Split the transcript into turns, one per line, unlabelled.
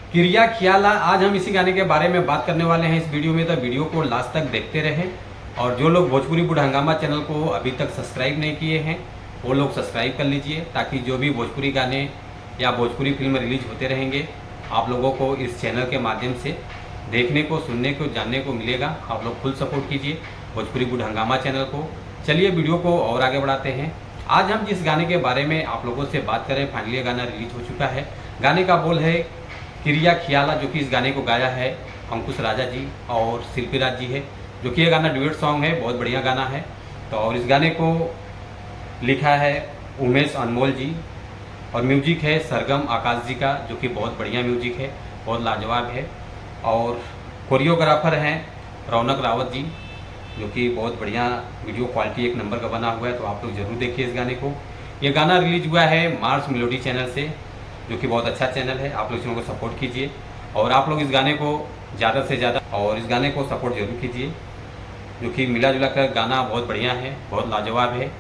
किरिया खियाला। आज हम इसी गाने के बारे में बात करने वाले हैं इस वीडियो में, तो वीडियो को लास्ट तक देखते रहें। और जो लोग भोजपुरी बुढ़ हंगामा चैनल को अभी तक सब्सक्राइब नहीं किए हैं वो लोग सब्सक्राइब कर लीजिए, ताकि जो भी भोजपुरी गाने या भोजपुरी फिल्म रिलीज होते रहेंगे आप लोगों को इस चैनल के माध्यम से देखने को, सुनने को, जानने को मिलेगा। आप लोग फुल सपोर्ट कीजिए भोजपुरी बुढ़ हंगामा चैनल को। चलिए वीडियो को और आगे बढ़ाते हैं। आज हम जिस गाने के बारे में आप लोगों से बात करें, फाइनली गाना रिलीज हो चुका है। गाने का बोल है किरिया खियाला, जो कि इस गाने को गाया है अंकुश राजा जी और शिल्पी राज जी है, जो कि ये गाना ड्यूएट सॉन्ग है, बहुत बढ़िया गाना है। तो और इस गाने को लिखा है उमेश अनमोल जी और म्यूजिक है सरगम आकाश जी का, जो कि बहुत बढ़िया म्यूजिक है, बहुत लाजवाब है। और कोरियोग्राफर हैं रौनक रावत जी, जो कि बहुत बढ़िया वीडियो क्वालिटी एक नंबर का बना हुआ है। तो आप लोग जरूर देखिए इस गाने को। ये गाना रिलीज हुआ है मार्स मेलोडी चैनल से, जो कि बहुत अच्छा चैनल है। आप लोग इसमें को सपोर्ट कीजिए और आप लोग इस गाने को ज़्यादा से ज़्यादा और इस गाने को सपोर्ट जरूर कीजिए, जो कि मिला जुला कर गाना बहुत बढ़िया है, बहुत लाजवाब है।